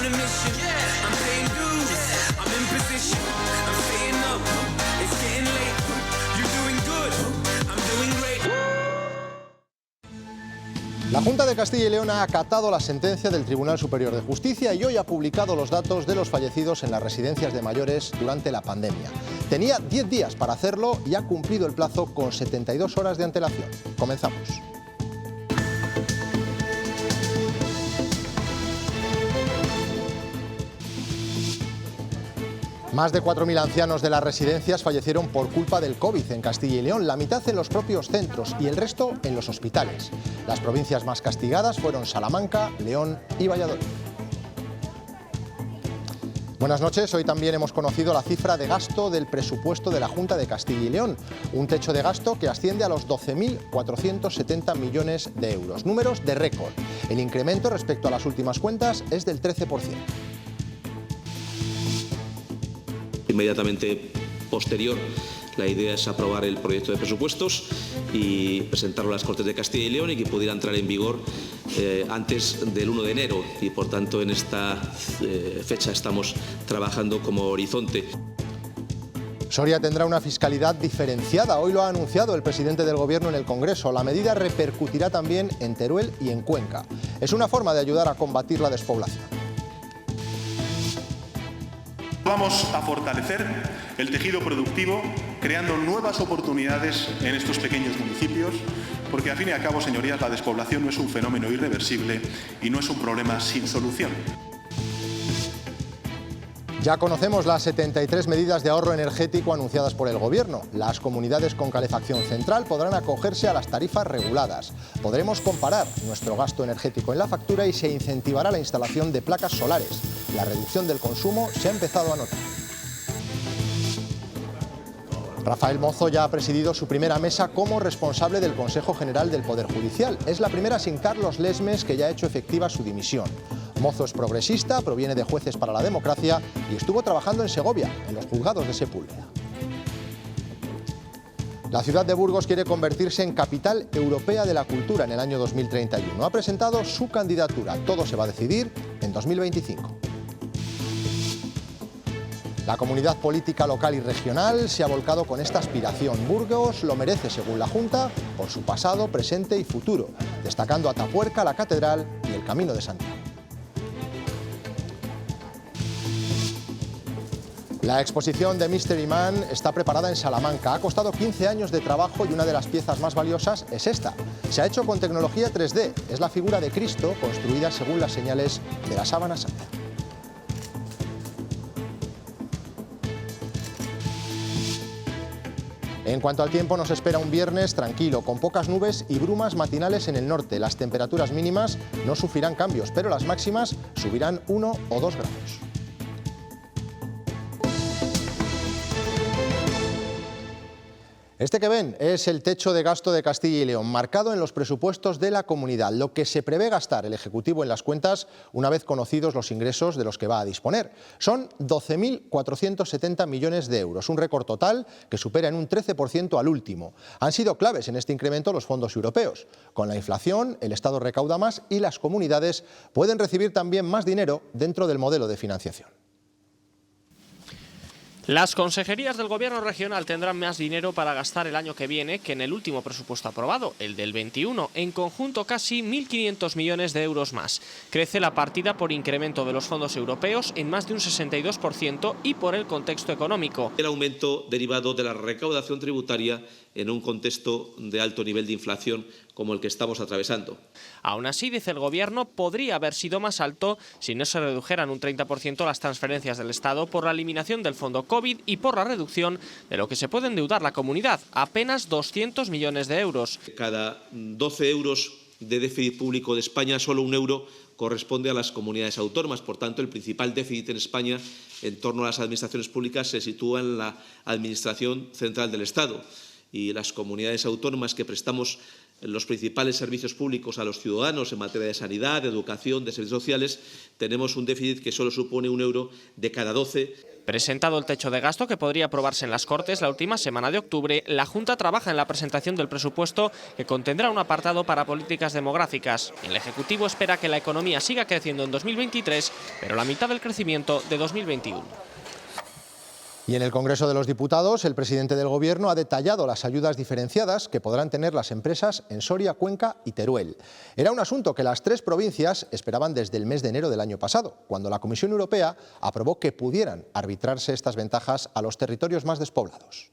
a mission. I'm paying dues, I'm in position, I'm staying up, it's getting late. You're doing good, I'm doing great. La Junta de Castilla y León ha acatado la sentencia del Tribunal Superior de Justicia y hoy ha publicado los datos de los fallecidos en las residencias de mayores durante la pandemia. Tenía 10 días para hacerlo y ha cumplido el plazo con 72 horas de antelación. Comenzamos. Más de 4.000 ancianos de las residencias fallecieron por culpa del COVID en Castilla y León, la mitad en los propios centros y el resto en los hospitales. Las provincias más castigadas fueron Salamanca, León y Valladolid. Buenas noches. Hoy también hemos conocido la cifra de gasto del presupuesto de la Junta de Castilla y León, un techo de gasto que asciende a los 12.470 millones de euros. Números de récord. El incremento respecto a las últimas cuentas es del 13%. Inmediatamente posterior, la idea es aprobar el proyecto de presupuestos y presentarlo a las Cortes de Castilla y León y que pudiera entrar en vigor antes del 1 de enero y por tanto en esta fecha estamos trabajando como horizonte. Soria tendrá una fiscalidad diferenciada. Hoy lo ha anunciado el presidente del Gobierno en el Congreso. La medida repercutirá también en Teruel y en Cuenca. Es una forma de ayudar a combatir la despoblación. Vamos a fortalecer el tejido productivo, creando nuevas oportunidades en estos pequeños municipios, porque al fin y al cabo, señorías, la despoblación no es un fenómeno irreversible y no es un problema sin solución. Ya conocemos las 73 medidas de ahorro energético anunciadas por el Gobierno. Las comunidades con calefacción central podrán acogerse a las tarifas reguladas. Podremos comparar nuestro gasto energético en la factura y se incentivará la instalación de placas solares. La reducción del consumo se ha empezado a notar. Rafael Mozo ya ha presidido su primera mesa como responsable del Consejo General del Poder Judicial. Es la primera sin Carlos Lesmes, que ya ha hecho efectiva su dimisión. Mozo es progresista, proviene de Jueces para la Democracia y estuvo trabajando en Segovia, en los juzgados de Sepúlveda. La ciudad de Burgos quiere convertirse en capital europea de la cultura en el año 2031. Ha presentado su candidatura. Todo se va a decidir en 2025. La comunidad política local y regional se ha volcado con esta aspiración. Burgos lo merece, según la Junta, por su pasado, presente y futuro, destacando Atapuerca, la Catedral y el Camino de Santiago. La exposición de Mystery Man está preparada en Salamanca. Ha costado 15 años de trabajo y una de las piezas más valiosas es esta. Se ha hecho con tecnología 3D. Es la figura de Cristo construida según las señales de la sábana santa. En cuanto al tiempo, nos espera un viernes tranquilo, con pocas nubes y brumas matinales en el norte. Las temperaturas mínimas no sufrirán cambios, pero las máximas subirán 1 o 2 grados. Este que ven es el techo de gasto de Castilla y León, marcado en los presupuestos de la comunidad, lo que se prevé gastar el Ejecutivo en las cuentas una vez conocidos los ingresos de los que va a disponer. Son 12.470 millones de euros, un récord total que supera en un 13% al último. Han sido claves en este incremento los fondos europeos. Con la inflación, el Estado recauda más y las comunidades pueden recibir también más dinero dentro del modelo de financiación. Las consejerías del Gobierno regional tendrán más dinero para gastar el año que viene que en el último presupuesto aprobado, el del 21. En conjunto, casi 1.500 millones de euros más. Crece la partida por incremento de los fondos europeos en más de un 62% y por el contexto económico. El aumento derivado de la recaudación tributaria en un contexto de alto nivel de inflación como el que estamos atravesando. Aún así, dice el Gobierno, podría haber sido más alto si no se redujeran un 30% las transferencias del Estado por la eliminación del fondo COVID y por la reducción de lo que se puede endeudar la comunidad, apenas 200 millones de euros. Cada 12 euros de déficit público de España, solo 1 euro corresponde a las comunidades autónomas. Por tanto, el principal déficit en España en torno a las administraciones públicas se sitúa en la Administración Central del Estado. Y las comunidades autónomas que prestamos los principales servicios públicos a los ciudadanos en materia de sanidad, de educación, de servicios sociales, tenemos un déficit que solo supone 1 euro de cada 12. Presentado el techo de gasto que podría aprobarse en las Cortes la última semana de octubre, la Junta trabaja en la presentación del presupuesto que contendrá un apartado para políticas demográficas. El Ejecutivo espera que la economía siga creciendo en 2023, pero la mitad del crecimiento de 2021. Y en el Congreso de los Diputados, el presidente del Gobierno ha detallado las ayudas diferenciadas que podrán tener las empresas en Soria, Cuenca y Teruel. Era un asunto que las tres provincias esperaban desde el mes de enero del año pasado, cuando la Comisión Europea aprobó que pudieran arbitrarse estas ventajas a los territorios más despoblados.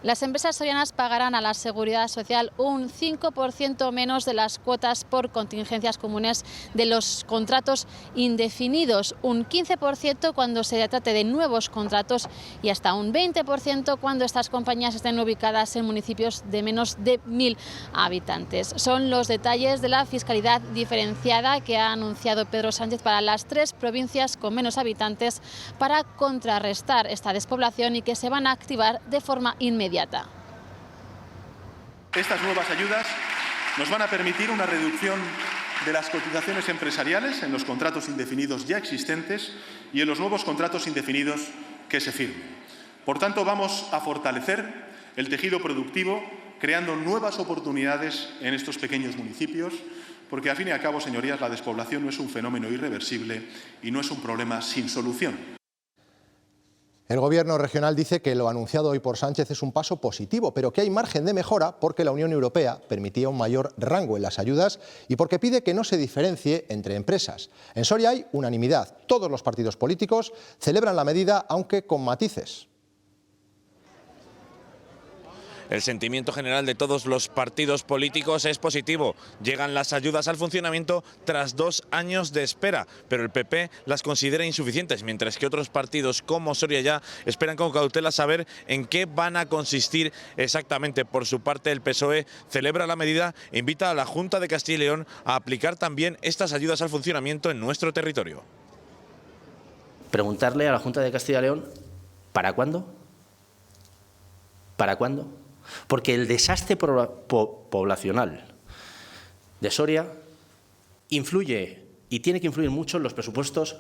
Las empresas sorianas pagarán a la Seguridad Social un 5% menos de las cuotas por contingencias comunes de los contratos indefinidos, un 15% cuando se trate de nuevos contratos y hasta un 20% cuando estas compañías estén ubicadas en municipios de menos de 1.000 habitantes. Son los detalles de la fiscalidad diferenciada que ha anunciado Pedro Sánchez para las tres provincias con menos habitantes para contrarrestar esta despoblación y que se van a activar de forma inmediata. Estas nuevas ayudas nos van a permitir una reducción de las cotizaciones empresariales en los contratos indefinidos ya existentes y en los nuevos contratos indefinidos que se firmen. Por tanto, vamos a fortalecer el tejido productivo creando nuevas oportunidades en estos pequeños municipios, porque al fin y al cabo, señorías, la despoblación no es un fenómeno irreversible y no es un problema sin solución. El Gobierno regional dice que lo anunciado hoy por Sánchez es un paso positivo, pero que hay margen de mejora porque la Unión Europea permitía un mayor rango en las ayudas y porque pide que no se diferencie entre empresas. En Soria hay unanimidad. Todos los partidos políticos celebran la medida, aunque con matices. El sentimiento general de todos los partidos políticos es positivo. Llegan las ayudas al funcionamiento tras 2 años de espera, pero el PP las considera insuficientes, mientras que otros partidos como Soria Ya esperan con cautela saber en qué van a consistir exactamente. Por su parte, el PSOE celebra la medida e invita a la Junta de Castilla y León a aplicar también estas ayudas al funcionamiento en nuestro territorio. Preguntarle a la Junta de Castilla y León, ¿para cuándo? ¿Para cuándo? Porque el desastre poblacional de Soria influye y tiene que influir mucho en los presupuestos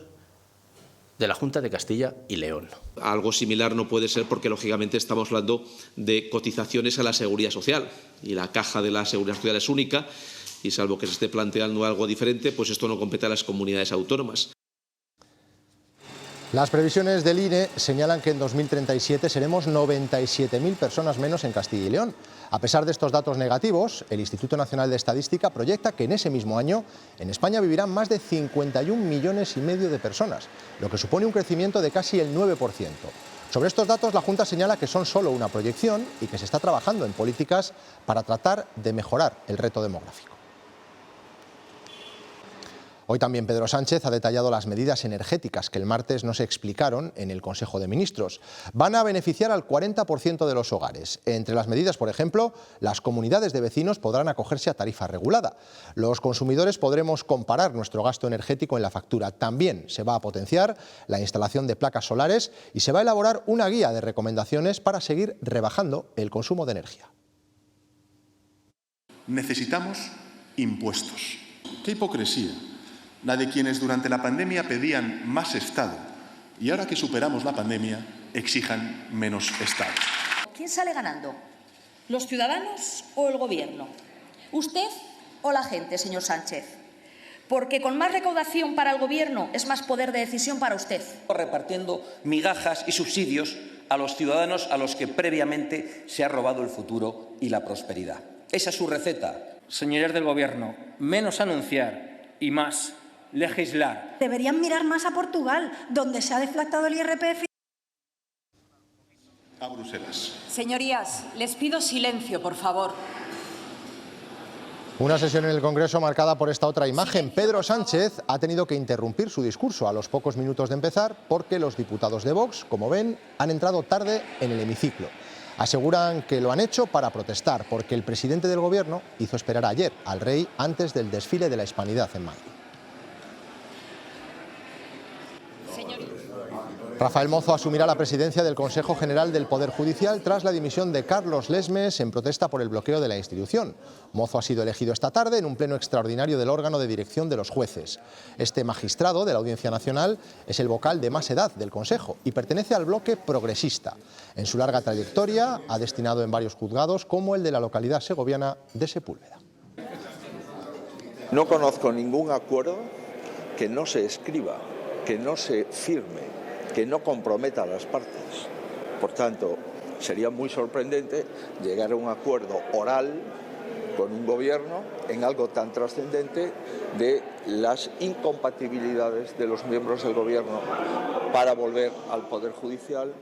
de la Junta de Castilla y León. Algo similar no puede ser porque, lógicamente, estamos hablando de cotizaciones a la Seguridad Social y la caja de la Seguridad Social es única y, salvo que se esté planteando algo diferente, pues esto no compete a las comunidades autónomas. Las previsiones del INE señalan que en 2037 seremos 97.000 personas menos en Castilla y León. A pesar de estos datos negativos, el Instituto Nacional de Estadística proyecta que en ese mismo año en España vivirán más de 51,5 millones de personas, lo que supone un crecimiento de casi el 9%. Sobre estos datos, la Junta señala que son solo una proyección y que se está trabajando en políticas para tratar de mejorar el reto demográfico. Hoy también Pedro Sánchez ha detallado las medidas energéticas que el martes no se explicaron en el Consejo de Ministros. Van a beneficiar al 40% de los hogares. Entre las medidas, por ejemplo, las comunidades de vecinos podrán acogerse a tarifa regulada. Los consumidores podremos comparar nuestro gasto energético en la factura. También se va a potenciar la instalación de placas solares y se va a elaborar una guía de recomendaciones para seguir rebajando el consumo de energía. Necesitamos impuestos. ¡Qué hipocresía! La de quienes durante la pandemia pedían más Estado y ahora que superamos la pandemia exijan menos Estado. ¿Quién sale ganando? ¿Los ciudadanos o el Gobierno? ¿Usted o la gente, señor Sánchez? Porque con más recaudación para el Gobierno es más poder de decisión para usted. Repartiendo migajas y subsidios a los ciudadanos a los que previamente se ha robado el futuro y la prosperidad. Esa es su receta. Señores del Gobierno, menos anunciar y más legislar. Deberían mirar más a Portugal, donde se ha deflactado el IRPF. A Bruselas. Señorías, les pido silencio, por favor. Una sesión en el Congreso marcada por esta otra imagen. Pedro Sánchez ha tenido que interrumpir su discurso a los pocos minutos de empezar porque los diputados de Vox, como ven, han entrado tarde en el hemiciclo. Aseguran que lo han hecho para protestar porque el presidente del Gobierno hizo esperar ayer al rey antes del desfile de la Hispanidad en Madrid. Rafael Mozo asumirá la presidencia del Consejo General del Poder Judicial tras la dimisión de Carlos Lesmes en protesta por el bloqueo de la institución. Mozo ha sido elegido esta tarde en un pleno extraordinario del órgano de dirección de los jueces. Este magistrado de la Audiencia Nacional es el vocal de más edad del Consejo y pertenece al bloque progresista. En su larga trayectoria ha destinado en varios juzgados como el de la localidad segoviana de Sepúlveda. No conozco ningún acuerdo que no se escriba, que no se firme, que no comprometa a las partes. Por tanto, sería muy sorprendente llegar a un acuerdo oral con un gobierno en algo tan trascendente de las incompatibilidades de los miembros del gobierno para volver al Poder Judicial.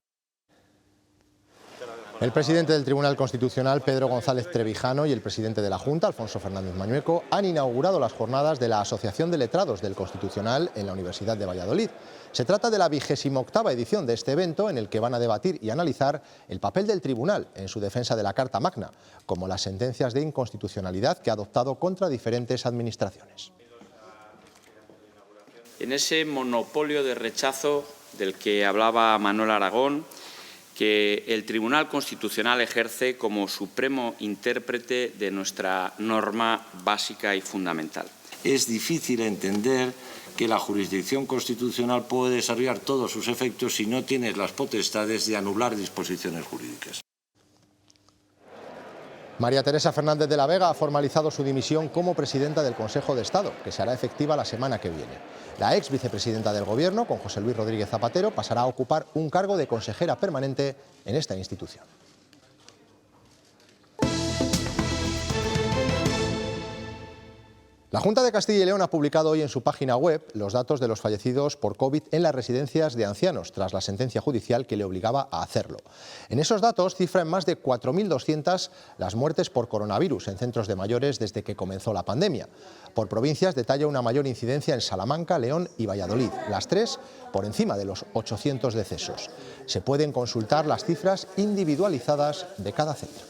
El presidente del Tribunal Constitucional, Pedro González Trevijano, y el presidente de la Junta, Alfonso Fernández Mañueco, han inaugurado las jornadas de la Asociación de Letrados del Constitucional en la Universidad de Valladolid. Se trata de la 28ª edición de este evento en el que van a debatir y analizar el papel del tribunal en su defensa de la Carta Magna, como las sentencias de inconstitucionalidad que ha adoptado contra diferentes administraciones. En ese monopolio de rechazo del que hablaba Manuel Aragón, que el Tribunal Constitucional ejerce como supremo intérprete de nuestra norma básica y fundamental. Es difícil entender que la jurisdicción constitucional puede desarrollar todos sus efectos si no tiene las potestades de anular disposiciones jurídicas. María Teresa Fernández de la Vega ha formalizado su dimisión como presidenta del Consejo de Estado, que se hará efectiva la semana que viene. La ex vicepresidenta del Gobierno, con José Luis Rodríguez Zapatero, pasará a ocupar un cargo de consejera permanente en esta institución. La Junta de Castilla y León ha publicado hoy en su página web los datos de los fallecidos por COVID en las residencias de ancianos, tras la sentencia judicial que le obligaba a hacerlo. En esos datos cifra en más de 4.200 las muertes por coronavirus en centros de mayores desde que comenzó la pandemia. Por provincias detalla una mayor incidencia en Salamanca, León y Valladolid, las tres por encima de los 800 decesos. Se pueden consultar las cifras individualizadas de cada centro.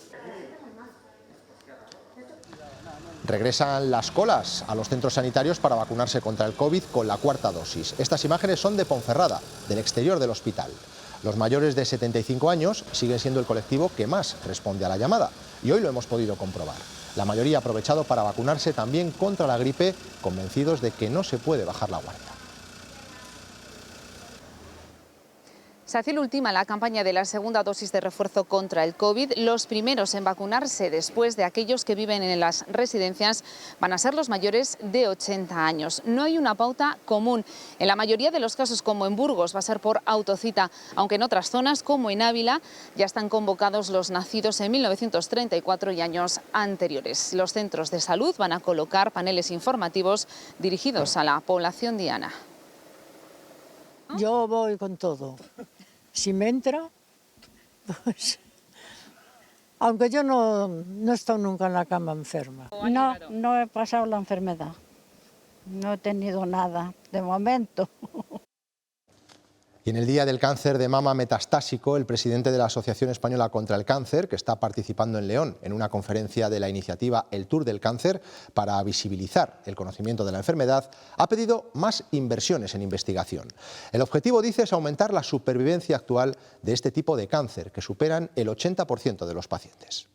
Regresan las colas a los centros sanitarios para vacunarse contra el COVID con la cuarta dosis. Estas imágenes son de Ponferrada, del exterior del hospital. Los mayores de 75 años siguen siendo el colectivo que más responde a la llamada y hoy lo hemos podido comprobar. La mayoría ha aprovechado para vacunarse también contra la gripe, convencidos de que no se puede bajar la guardia. Se hace última la campaña de la segunda dosis de refuerzo contra el COVID. Los primeros en vacunarse después de aquellos que viven en las residencias van a ser los mayores de 80 años. No hay una pauta común. En la mayoría de los casos, como en Burgos, va a ser por autocita, aunque en otras zonas, como en Ávila, ya están convocados los nacidos en 1934 y años anteriores. Los centros de salud van a colocar paneles informativos dirigidos a la población diana. Yo voy con todo. Si me entra, pues... Aunque yo no he estado nunca en la cama enferma. No he pasado la enfermedad. No he tenido nada, de momento. Y en el Día del Cáncer de Mama Metastásico, el presidente de la Asociación Española contra el Cáncer, que está participando en León en una conferencia de la iniciativa El Tour del Cáncer para visibilizar el conocimiento de la enfermedad, ha pedido más inversiones en investigación. El objetivo, dice, es aumentar la supervivencia actual de este tipo de cáncer, que superan el 80% de los pacientes.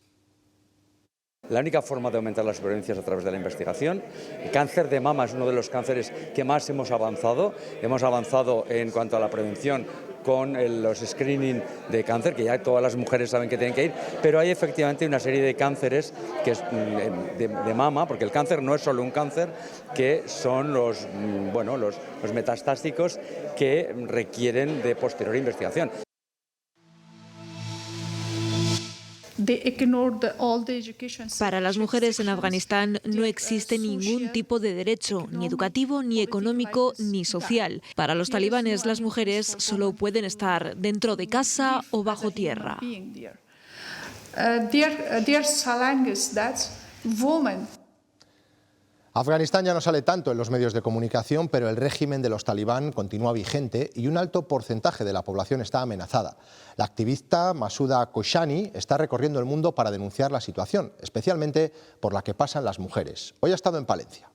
La única forma de aumentar la supervivencia es a través de la investigación. El cáncer de mama es uno de los cánceres que más hemos avanzado. Hemos avanzado en cuanto a la prevención con los screening de cáncer, que ya todas las mujeres saben que tienen que ir, pero hay efectivamente una serie de cánceres que es de mama, porque el cáncer no es solo un cáncer, que son los metastásicos que requieren de posterior investigación. Para las mujeres en Afganistán no existe ningún tipo de derecho, ni educativo, ni económico, ni social. Para los talibanes, las mujeres solo pueden estar dentro de casa o bajo tierra. Afganistán ya no sale tanto en los medios de comunicación, pero el régimen de los talibán continúa vigente y un alto porcentaje de la población está amenazada. La activista Masuda Koshani está recorriendo el mundo para denunciar la situación, especialmente por la que pasan las mujeres. Hoy ha estado en Palencia.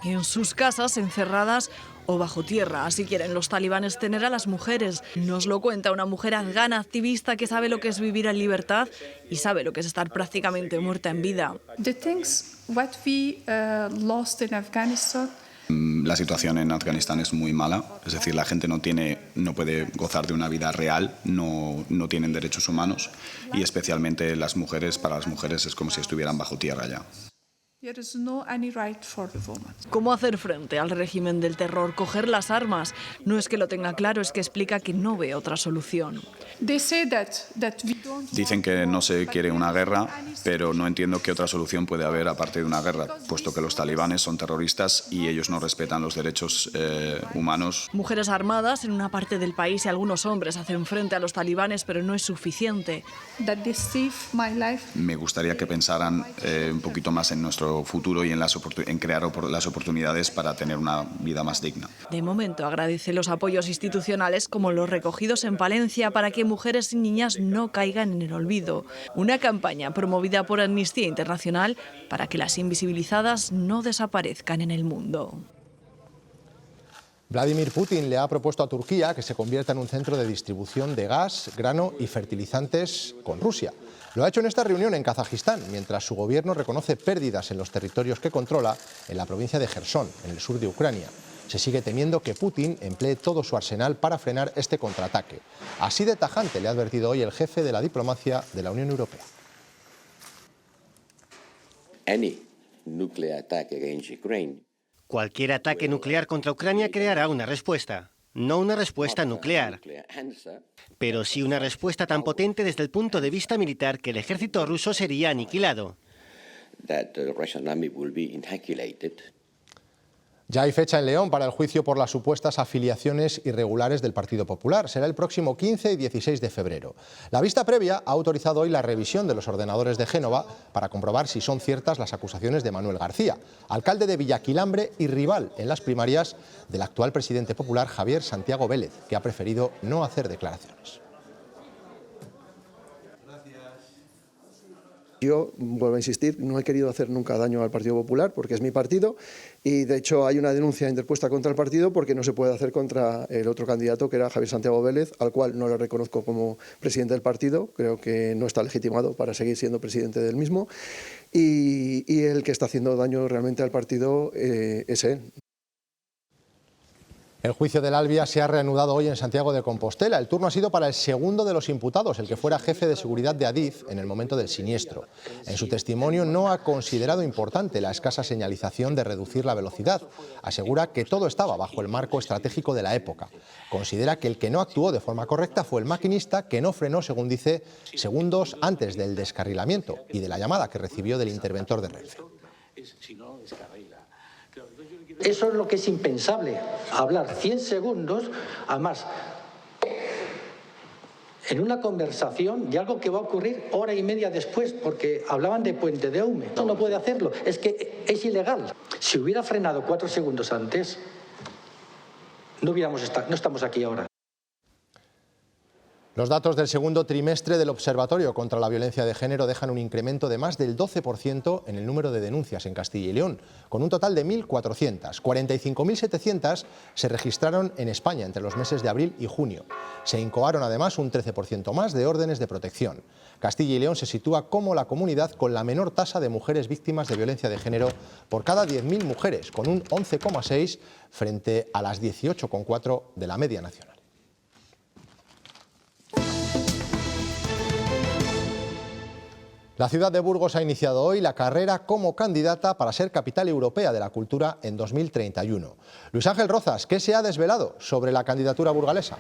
en sus casas, encerradas o bajo tierra. Así quieren los talibanes tener a las mujeres. Nos lo cuenta una mujer afgana activista que sabe lo que es vivir en libertad y sabe lo que es estar prácticamente muerta en vida. La situación en Afganistán es muy mala, es decir, la gente no puede gozar de una vida real, no tienen derechos humanos y especialmente para las mujeres es como si estuvieran bajo tierra ya. ¿Cómo hacer frente al régimen del terror? Coger las armas. No es que lo tenga claro, es que explica que no ve otra solución. Dicen que no se quiere una guerra, pero no entiendo qué otra solución puede haber aparte de una guerra, puesto que los talibanes son terroristas y ellos no respetan los derechos humanos. Mujeres armadas en una parte del país y algunos hombres hacen frente a los talibanes, pero no es suficiente. Me gustaría que pensaran un poquito más en nuestro futuro y en crear las oportunidades para tener una vida más digna. De momento agradece los apoyos institucionales como los recogidos en Palencia para que mujeres y niñas no caigan en el olvido. Una campaña promovida por Amnistía Internacional para que las invisibilizadas no desaparezcan en el mundo. Vladimir Putin le ha propuesto a Turquía que se convierta en un centro de distribución de gas, grano y fertilizantes con Rusia. Lo ha hecho en esta reunión en Kazajistán, mientras su gobierno reconoce pérdidas en los territorios que controla en la provincia de Jersón, en el sur de Ucrania. Se sigue temiendo que Putin emplee todo su arsenal para frenar este contraataque. Así de tajante le ha advertido hoy el jefe de la diplomacia de la Unión Europea. Cualquier ataque nuclear contra Ucrania creará una respuesta. No una respuesta nuclear, pero sí una respuesta tan potente desde el punto de vista militar que el ejército ruso sería aniquilado. Ya hay fecha en León para el juicio por las supuestas afiliaciones irregulares del Partido Popular. Será el próximo 15 y 16 de febrero. La vista previa ha autorizado hoy la revisión de los ordenadores de Génova para comprobar si son ciertas las acusaciones de Manuel García, alcalde de Villaquilambre y rival en las primarias del actual presidente popular Javier Santiago Vélez, que ha preferido no hacer declaraciones. Yo, vuelvo a insistir, no he querido hacer nunca daño al Partido Popular porque es mi partido y, de hecho, hay una denuncia interpuesta contra el partido porque no se puede hacer contra el otro candidato, que era Javier Santiago Vélez, al cual no le reconozco como presidente del partido. Creo que no está legitimado para seguir siendo presidente del mismo y el que está haciendo daño realmente al partido es él. El juicio del Albia se ha reanudado hoy en Santiago de Compostela. El turno ha sido para el segundo de los imputados, el que fuera jefe de seguridad de Adif en el momento del siniestro. En su testimonio no ha considerado importante la escasa señalización de reducir la velocidad. Asegura que todo estaba bajo el marco estratégico de la época. Considera que el que no actuó de forma correcta fue el maquinista, que no frenó, según dice, segundos antes del descarrilamiento y de la llamada que recibió del interventor de Renfe. Eso es lo que es impensable, hablar 100 segundos, además, en una conversación de algo que va a ocurrir hora y media después, porque hablaban de Puente de Aume. Esto no puede hacerlo, es que es ilegal. Si hubiera frenado 4 segundos antes, no estamos aquí ahora. Los datos del segundo trimestre del Observatorio contra la Violencia de Género dejan un incremento de más del 12% en el número de denuncias en Castilla y León, con un total de 1.400. 45.700 se registraron en España entre los meses de abril y junio. Se incoaron además un 13% más de órdenes de protección. Castilla y León se sitúa como la comunidad con la menor tasa de mujeres víctimas de violencia de género por cada 10.000 mujeres, con un 11,6 frente a las 18,4 de la media nacional. La ciudad de Burgos ha iniciado hoy la carrera como candidata para ser capital europea de la cultura en 2031. Luis Ángel Rozas, ¿qué se ha desvelado sobre la candidatura burgalesa?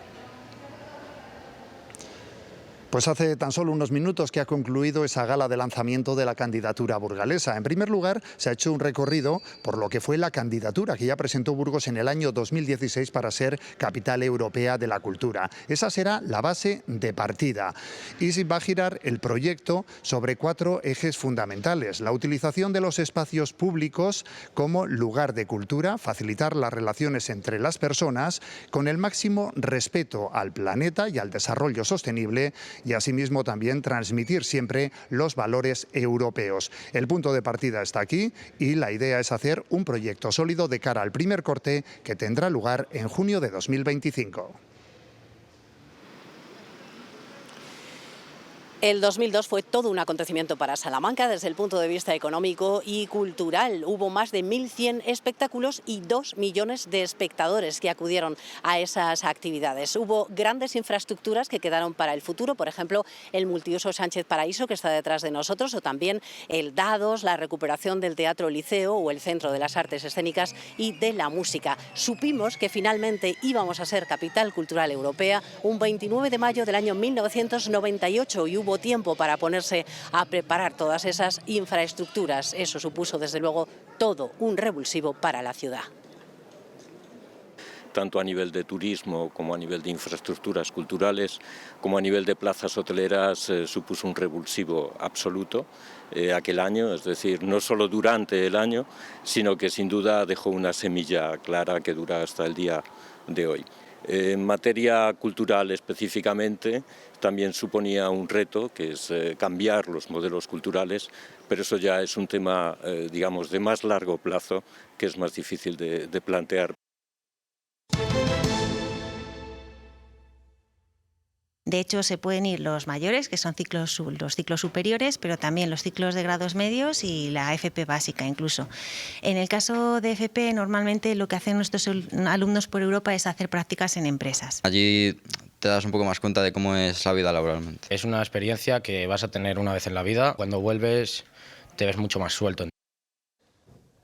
Pues hace tan solo unos minutos que ha concluido esa gala de lanzamiento de la candidatura burgalesa. En primer lugar, se ha hecho un recorrido por lo que fue la candidatura que ya presentó Burgos en el año 2016 para ser capital europea de la cultura. Esa será la base de partida. Y va a girar el proyecto sobre 4 ejes fundamentales. La utilización de los espacios públicos como lugar de cultura, facilitar las relaciones entre las personas con el máximo respeto al planeta y al desarrollo sostenible, y asimismo también transmitir siempre los valores europeos. El punto de partida está aquí y la idea es hacer un proyecto sólido de cara al primer corte que tendrá lugar en junio de 2025. El 2002 fue todo un acontecimiento para Salamanca desde el punto de vista económico y cultural. Hubo más de 1.100 espectáculos y 2 millones de espectadores que acudieron a esas actividades. Hubo grandes infraestructuras que quedaron para el futuro, por ejemplo, el multiuso Sánchez Paraíso, que está detrás de nosotros, o también el Dados, la recuperación del Teatro Liceo o el Centro de las Artes Escénicas y de la Música. Supimos que finalmente íbamos a ser capital cultural europea un 29 de mayo del año 1998 y hubo tiempo para ponerse a preparar todas esas infraestructuras. Eso supuso, desde luego, todo un revulsivo para la ciudad. Tanto a nivel de turismo como a nivel de infraestructuras culturales, como a nivel de plazas hoteleras, supuso un revulsivo absoluto aquel año, es decir, no solo durante el año, sino que sin duda dejó una semilla clara que dura hasta el día de hoy. En materia cultural específicamente, también suponía un reto, que es cambiar los modelos culturales, pero eso ya es un tema, digamos, de más largo plazo, que es más difícil de plantear. De hecho, se pueden ir los mayores, que son los ciclos superiores, pero también los ciclos de grados medios y la FP básica incluso. En el caso de FP, normalmente lo que hacen nuestros alumnos por Europa es hacer prácticas en empresas. Allí te das un poco más cuenta de cómo es la vida laboralmente. Es una experiencia que vas a tener una vez en la vida. Cuando vuelves te ves mucho más suelto.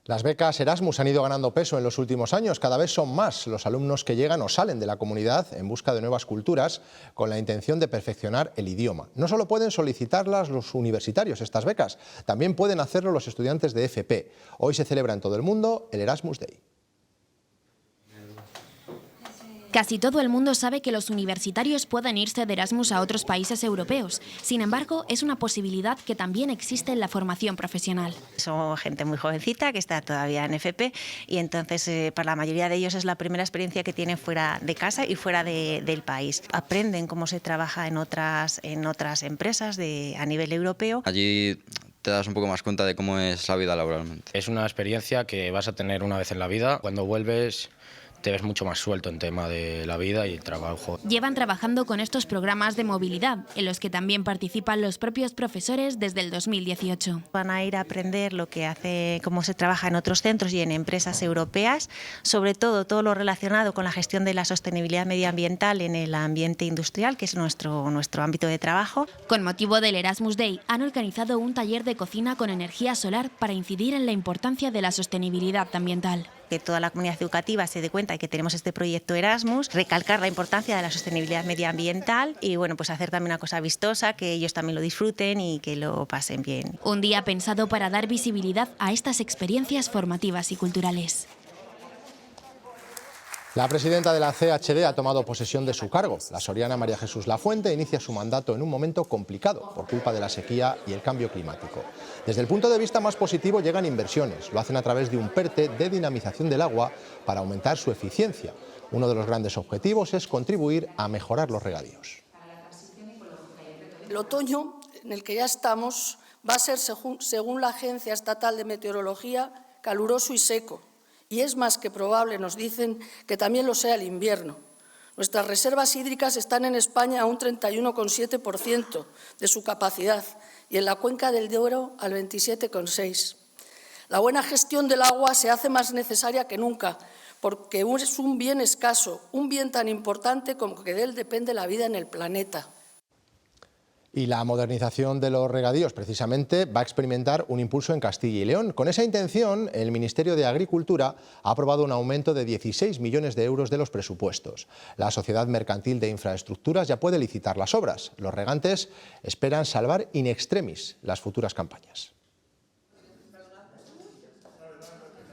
Las becas Erasmus han ido ganando peso en los últimos años. Cada vez son más los alumnos que llegan o salen de la comunidad en busca de nuevas culturas con la intención de perfeccionar el idioma. No solo pueden solicitarlas los universitarios, estas becas, también pueden hacerlo los estudiantes de FP. Hoy se celebra en todo el mundo el Erasmus Day. Casi todo el mundo sabe que los universitarios pueden irse de Erasmus a otros países europeos. Sin embargo, es una posibilidad que también existe en la formación profesional. Son gente muy jovencita que está todavía en FP y entonces para la mayoría de ellos es la primera experiencia que tienen fuera de casa y fuera del país. Aprenden cómo se trabaja en otras empresas a nivel europeo. Allí te das un poco más cuenta de cómo es la vida laboralmente. Es una experiencia que vas a tener una vez en la vida. Cuando vuelves te ves mucho más suelto en tema de la vida y el trabajo. Llevan trabajando con estos programas de movilidad, en los que también participan los propios profesores desde el 2018. Van a ir a aprender cómo se trabaja en otros centros y en empresas europeas, sobre todo lo relacionado con la gestión de la sostenibilidad medioambiental en el ambiente industrial, que es nuestro ámbito de trabajo. Con motivo del Erasmus Day, han organizado un taller de cocina con energía solar para incidir en la importancia de la sostenibilidad ambiental. Que toda la comunidad educativa se dé cuenta de que tenemos este proyecto Erasmus, recalcar la importancia de la sostenibilidad medioambiental y pues hacer también una cosa vistosa, que ellos también lo disfruten y que lo pasen bien. Un día pensado para dar visibilidad a estas experiencias formativas y culturales. La presidenta de la CHD ha tomado posesión de su cargo. La soriana María Jesús Lafuente inicia su mandato en un momento complicado por culpa de la sequía y el cambio climático. Desde el punto de vista más positivo llegan inversiones. Lo hacen a través de un PERTE de dinamización del agua para aumentar su eficiencia. Uno de los grandes objetivos es contribuir a mejorar los regadíos. El otoño en el que ya estamos va a ser, según la Agencia Estatal de Meteorología, caluroso y seco. Y es más que probable, nos dicen, que también lo sea el invierno. Nuestras reservas hídricas están en España a un 31,7% de su capacidad y en la cuenca del Duero al 27,6%. La buena gestión del agua se hace más necesaria que nunca, porque es un bien escaso, un bien tan importante como que de él depende la vida en el planeta. Y la modernización de los regadíos, precisamente, va a experimentar un impulso en Castilla y León. Con esa intención, el Ministerio de Agricultura ha aprobado un aumento de 16 millones de euros de los presupuestos. La Sociedad Mercantil de Infraestructuras ya puede licitar las obras. Los regantes esperan salvar in extremis las futuras campañas.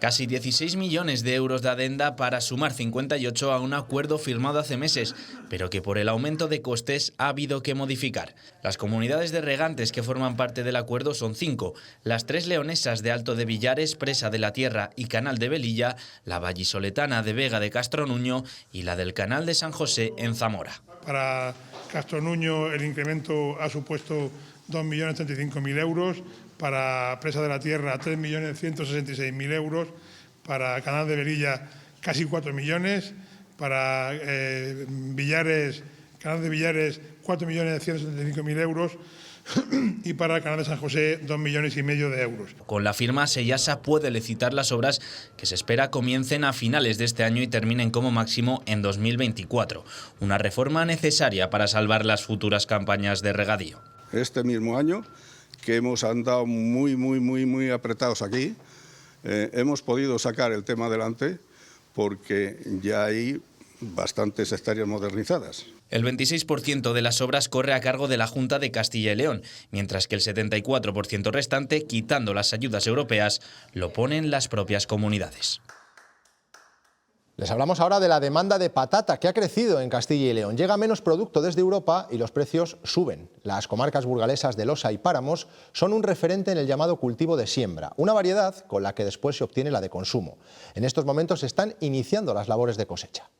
Casi 16 millones de euros de adenda para sumar 58 a un acuerdo firmado hace meses, pero que por el aumento de costes ha habido que modificar. Las comunidades de regantes que forman parte del acuerdo son 5, las 3 leonesas de Alto de Villares, Presa de la Tierra y Canal de Velilla, la vallisoletana de Vega de Castronuño y la del Canal de San José en Zamora. Para Castronuño el incremento ha supuesto 2.035.000 euros, para Presa de la Tierra 3.166.000 euros, para Canal de Velilla casi 4 millones, para Villares, Canal de Villares 4.175.000 euros y para el Canal de San José 2,5 millones de euros. Con la firma, Sellasa puede licitar las obras que se espera comiencen a finales de este año y terminen como máximo en 2024. Una reforma necesaria para salvar las futuras campañas de regadío. Este mismo año, que hemos andado muy apretados aquí, hemos podido sacar el tema adelante porque ya hay bastantes hectáreas modernizadas. El 26% de las obras corre a cargo de la Junta de Castilla y León, mientras que el 74% restante, quitando las ayudas europeas, lo ponen las propias comunidades. Les hablamos ahora de la demanda de patata, que ha crecido en Castilla y León. Llega menos producto desde Europa y los precios suben. Las comarcas burgalesas de Losa y Páramos son un referente en el llamado cultivo de siembra, una variedad con la que después se obtiene la de consumo. En estos momentos se están iniciando las labores de cosecha.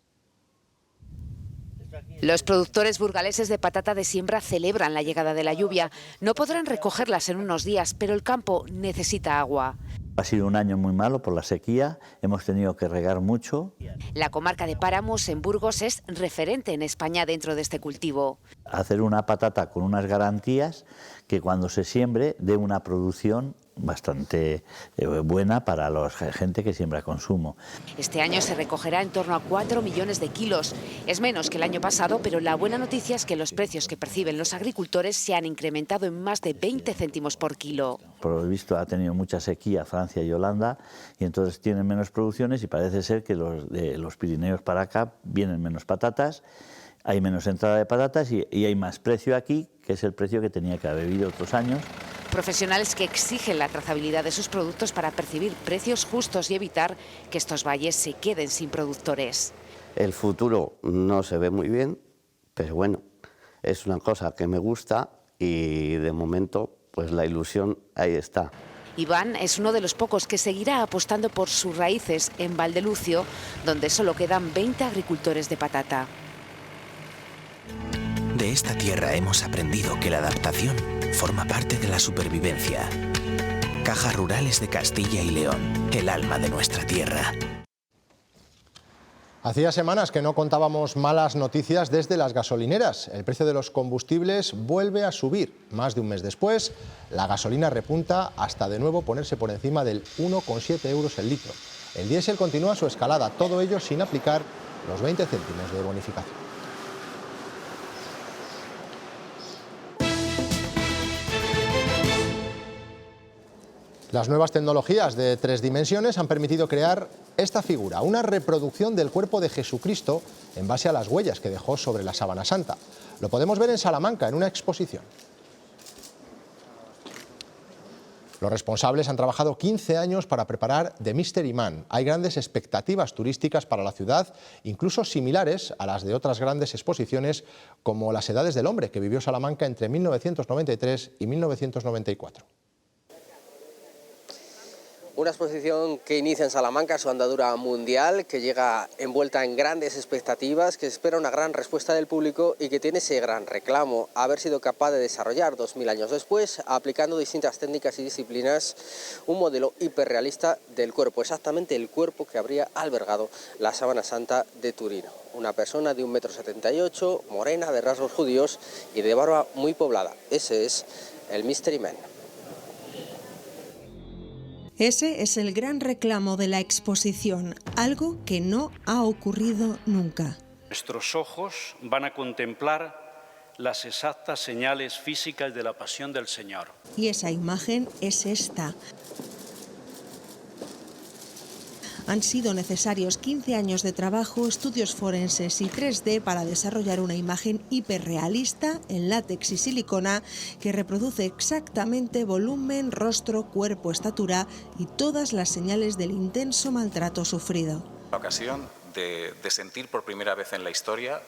Los productores burgaleses de patata de siembra celebran la llegada de la lluvia. No podrán recogerlas en unos días, pero el campo necesita agua. Ha sido un año muy malo por la sequía, hemos tenido que regar mucho. La comarca de Páramos, en Burgos, es referente en España dentro de este cultivo. Hacer una patata con unas garantías que cuando se siembre dé una producción bastante buena para la gente que siembra consumo. Este año se recogerá en torno a 4 millones de kilos. Es menos que el año pasado, pero la buena noticia es que los precios que perciben los agricultores se han incrementado en más de 20 céntimos por kilo. Por lo visto ha tenido mucha sequía Francia y Holanda y entonces tienen menos producciones y parece ser que de los Pirineos para acá vienen menos patatas, hay menos entrada de patatas y hay más precio aquí, que es el precio que tenía que haber habido otros años. Profesionales que exigen la trazabilidad de sus productos para percibir precios justos y evitar que estos valles se queden sin productores. El futuro no se ve muy bien, pero bueno, es una cosa que me gusta y de momento pues la ilusión ahí está. Iván es uno de los pocos que seguirá apostando por sus raíces en Valdelucio, donde solo quedan 20 agricultores de patata. De esta tierra hemos aprendido que la adaptación forma parte de la supervivencia. Cajas Rurales de Castilla y León, el alma de nuestra tierra. Hacía semanas que no contábamos malas noticias desde las gasolineras. El precio de los combustibles vuelve a subir. Más de un mes después, la gasolina repunta hasta de nuevo ponerse por encima del 1,7 euros el litro. El diésel continúa su escalada, todo ello sin aplicar los 20 céntimos de bonificación. Las nuevas tecnologías de 3 dimensiones han permitido crear esta figura, una reproducción del cuerpo de Jesucristo en base a las huellas que dejó sobre la sábana santa. Lo podemos ver en Salamanca, en una exposición. Los responsables han trabajado 15 años para preparar The Mystery Man. Hay grandes expectativas turísticas para la ciudad, incluso similares a las de otras grandes exposiciones como Las Edades del Hombre, que vivió Salamanca entre 1993 y 1994. Una exposición que inicia en Salamanca su andadura mundial, que llega envuelta en grandes expectativas, que espera una gran respuesta del público y que tiene ese gran reclamo, haber sido capaz de desarrollar 2000 años después, aplicando distintas técnicas y disciplinas, un modelo hiperrealista del cuerpo, exactamente el cuerpo que habría albergado la sábana santa de Turín. Una persona de 1,78 m, morena, de rasgos judíos y de barba muy poblada. Ese es el Mystery Man. Ese es el gran reclamo de la exposición, algo que no ha ocurrido nunca. Nuestros ojos van a contemplar las exactas señales físicas de la pasión del Señor. Y esa imagen es esta. Han sido necesarios 15 años de trabajo, estudios forenses y 3D para desarrollar una imagen hiperrealista en látex y silicona que reproduce exactamente volumen, rostro, cuerpo, estatura y todas las señales del intenso maltrato sufrido. La ocasión de sentir por primera vez en la historia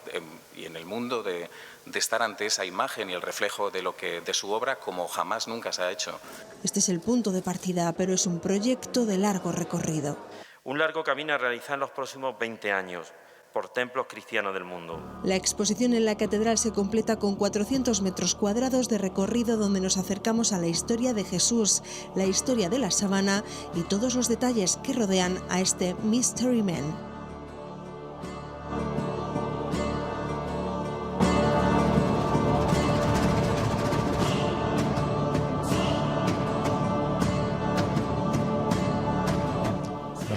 y en el mundo de estar ante esa imagen y el reflejo de su obra como jamás nunca se ha hecho. Este es el punto de partida, pero es un proyecto de largo recorrido. Un largo camino a realizar en los próximos 20 años por templos cristianos del mundo. La exposición en la catedral se completa con 400 metros cuadrados de recorrido donde nos acercamos a la historia de Jesús, la historia de la sábana y todos los detalles que rodean a este Mystery Man.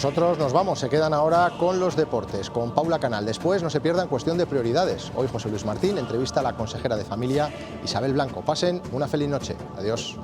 Nosotros nos vamos, se quedan ahora con los deportes, con Paula Canal. Después no se pierdan Cuestión de Prioridades. Hoy José Luis Martín entrevista a la consejera de Familia Isabel Blanco. Pasen una feliz noche. Adiós.